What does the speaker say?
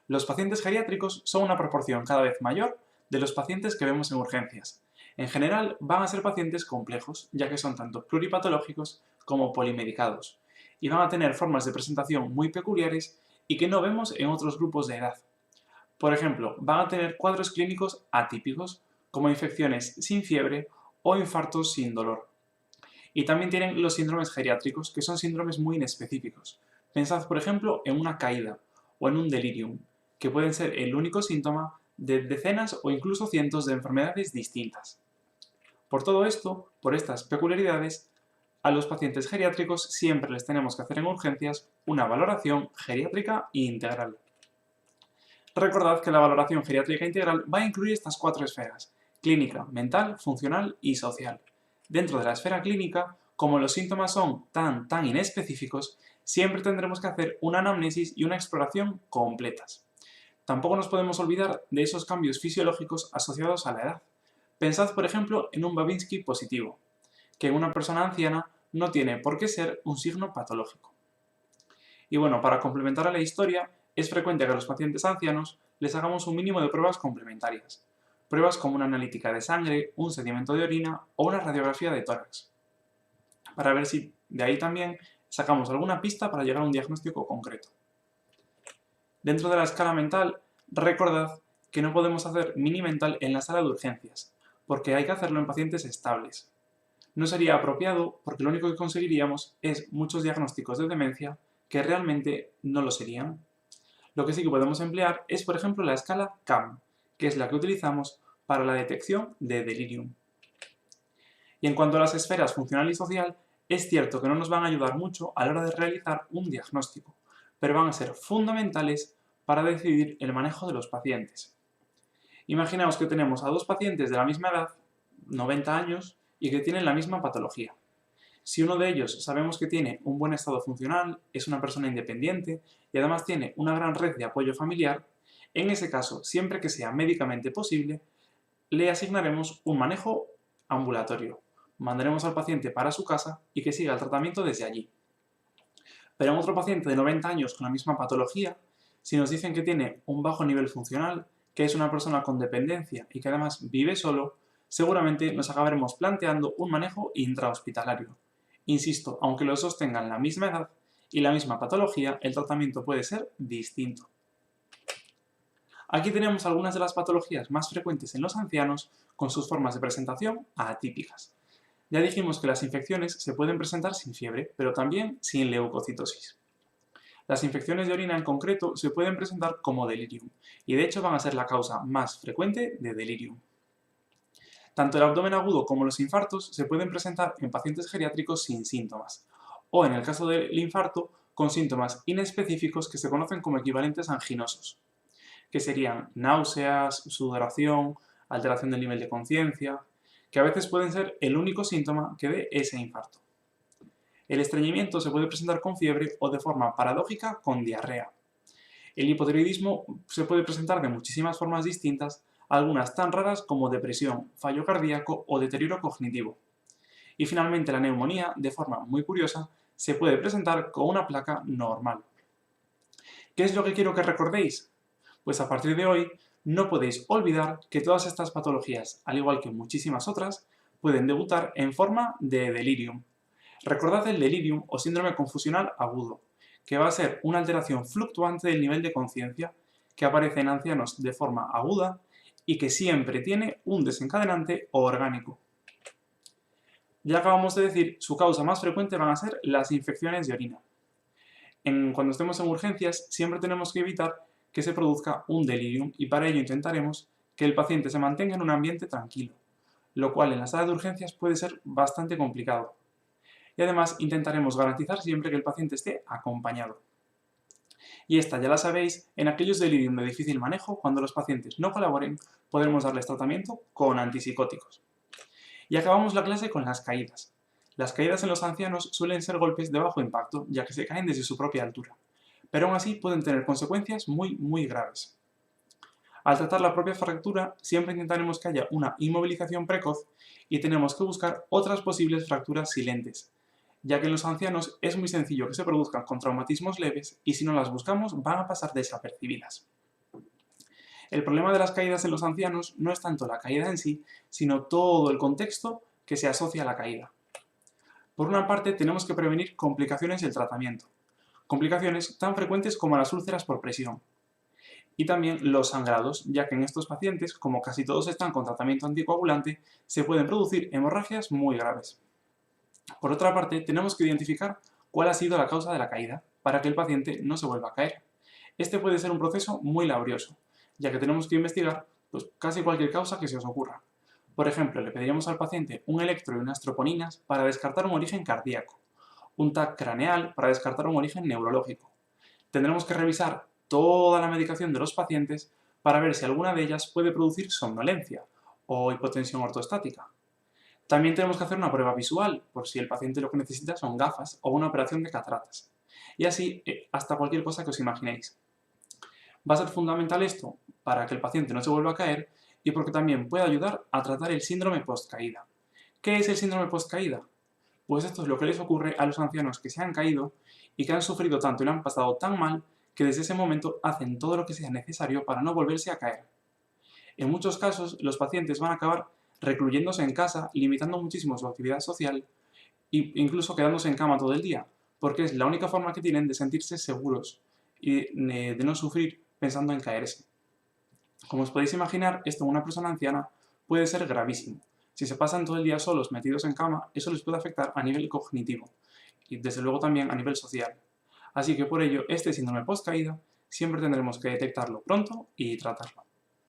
Los pacientes geriátricos son una proporción cada vez mayor de los pacientes que vemos en urgencias. En general, van a ser pacientes complejos, ya que son tanto pluripatológicos como polimedicados, y van a tener formas de presentación muy peculiares y que no vemos en otros grupos de edad. Por ejemplo, van a tener cuadros clínicos atípicos, como infecciones sin fiebre o infartos sin dolor. Y también tienen los síndromes geriátricos, que son síndromes muy inespecíficos. Pensad, por ejemplo, en una caída o en un delirium, que pueden ser el único síntoma de decenas o incluso cientos de enfermedades distintas. Por todo esto, por estas peculiaridades, a los pacientes geriátricos siempre les tenemos que hacer en urgencias una valoración geriátrica integral. Recordad que la valoración geriátrica integral va a incluir estas cuatro esferas: clínica, mental, funcional y social. Dentro de la esfera clínica, como los síntomas son tan inespecíficos, siempre tendremos que hacer una anamnesis y una exploración completas. Tampoco nos podemos olvidar de esos cambios fisiológicos asociados a la edad. Pensad, por ejemplo, en un Babinski positivo, que en una persona anciana no tiene por qué ser un signo patológico. Y bueno, para complementar a la historia, es frecuente que a los pacientes ancianos les hagamos un mínimo de pruebas complementarias. Pruebas como una analítica de sangre, un sedimento de orina o una radiografía de tórax, para ver si de ahí también sacamos alguna pista para llegar a un diagnóstico concreto. Dentro de la escala mental, recordad que no podemos hacer mini mental en la sala de urgencias, porque hay que hacerlo en pacientes estables. No sería apropiado porque lo único que conseguiríamos es muchos diagnósticos de demencia que realmente no lo serían. Lo que sí que podemos emplear es, por ejemplo, la escala CAM, que es la que utilizamos para la detección de delirium. Y en cuanto a las esferas funcional y social, es cierto que no nos van a ayudar mucho a la hora de realizar un diagnóstico, pero van a ser fundamentales para decidir el manejo de los pacientes. Imaginaos que tenemos a dos pacientes de la misma edad, 90 años, y que tienen la misma patología. Si uno de ellos sabemos que tiene un buen estado funcional, es una persona independiente y además tiene una gran red de apoyo familiar, en ese caso, siempre que sea médicamente posible, le asignaremos un manejo ambulatorio. Mandaremos al paciente para su casa y que siga el tratamiento desde allí. Pero en otro paciente de 90 años con la misma patología, si nos dicen que tiene un bajo nivel funcional, que es una persona con dependencia y que además vive solo, seguramente nos acabaremos planteando un manejo intrahospitalario. Insisto, aunque los dos tengan la misma edad y la misma patología, el tratamiento puede ser distinto. Aquí tenemos algunas de las patologías más frecuentes en los ancianos con sus formas de presentación atípicas. Ya dijimos que las infecciones se pueden presentar sin fiebre, pero también sin leucocitosis. Las infecciones de orina en concreto se pueden presentar como delirium, y de hecho van a ser la causa más frecuente de delirium. Tanto el abdomen agudo como los infartos se pueden presentar en pacientes geriátricos sin síntomas, o en el caso del infarto, con síntomas inespecíficos que se conocen como equivalentes anginosos, que serían náuseas, sudoración, alteración del nivel de conciencia, que a veces pueden ser el único síntoma que dé ese infarto. El estreñimiento se puede presentar con fiebre o de forma paradójica con diarrea. El hipotiroidismo se puede presentar de muchísimas formas distintas, algunas tan raras como depresión, fallo cardíaco o deterioro cognitivo. Y finalmente la neumonía, de forma muy curiosa, se puede presentar con una placa normal. ¿Qué es lo que quiero que recordéis? Pues a partir de hoy no podéis olvidar que todas estas patologías, al igual que muchísimas otras, pueden debutar en forma de delirium. Recordad el delirium o síndrome confusional agudo, que va a ser una alteración fluctuante del nivel de conciencia que aparece en ancianos de forma aguda y que siempre tiene un desencadenante orgánico. Ya acabamos de decir, su causa más frecuente van a ser las infecciones de orina. Cuando estemos en urgencias, siempre tenemos que evitar que se produzca un delirium y para ello intentaremos que el paciente se mantenga en un ambiente tranquilo, lo cual en la sala de urgencias puede ser bastante complicado. Y además intentaremos garantizar siempre que el paciente esté acompañado. Y esta ya la sabéis, en aquellos delirium de difícil manejo, cuando los pacientes no colaboren, podremos darles tratamiento con antipsicóticos. Y acabamos la clase con las caídas. Las caídas en los ancianos suelen ser golpes de bajo impacto, ya que se caen desde su propia altura, pero aún así pueden tener consecuencias muy graves. Al tratar la propia fractura, siempre intentaremos que haya una inmovilización precoz y tenemos que buscar otras posibles fracturas silentes, ya que en los ancianos es muy sencillo que se produzcan con traumatismos leves y si no las buscamos van a pasar desapercibidas. El problema de las caídas en los ancianos no es tanto la caída en sí, sino todo el contexto que se asocia a la caída. Por una parte, tenemos que prevenir complicaciones del tratamiento, complicaciones tan frecuentes como las úlceras por presión, y también los sangrados, ya que en estos pacientes, como casi todos están con tratamiento anticoagulante, se pueden producir hemorragias muy graves. Por otra parte, tenemos que identificar cuál ha sido la causa de la caída, para que el paciente no se vuelva a caer. Este puede ser un proceso muy laborioso, ya que tenemos que investigar casi cualquier causa que se os ocurra. Por ejemplo, le pediríamos al paciente un electro y unas troponinas para descartar un origen cardíaco, un TAC craneal para descartar un origen neurológico. Tendremos que revisar toda la medicación de los pacientes para ver si alguna de ellas puede producir somnolencia o hipotensión ortostática. También tenemos que hacer una prueba visual, por si el paciente lo que necesita son gafas o una operación de cataratas. Y así, hasta cualquier cosa que os imaginéis. Va a ser fundamental esto para que el paciente no se vuelva a caer y porque también puede ayudar a tratar el síndrome post-caída. ¿Qué es el síndrome post-caída? Pues esto es lo que les ocurre a los ancianos que se han caído y que han sufrido tanto y lo han pasado tan mal que desde ese momento hacen todo lo que sea necesario para no volverse a caer. En muchos casos, los pacientes van a acabar recluyéndose en casa, limitando muchísimo su actividad social e incluso quedándose en cama todo el día, porque es la única forma que tienen de sentirse seguros y de no sufrir pensando en caerse. Como os podéis imaginar, esto en una persona anciana puede ser gravísimo. Si se pasan todo el día solos, metidos en cama, eso les puede afectar a nivel cognitivo y desde luego también a nivel social. Así que por ello, este síndrome post-caída siempre tendremos que detectarlo pronto y tratarlo.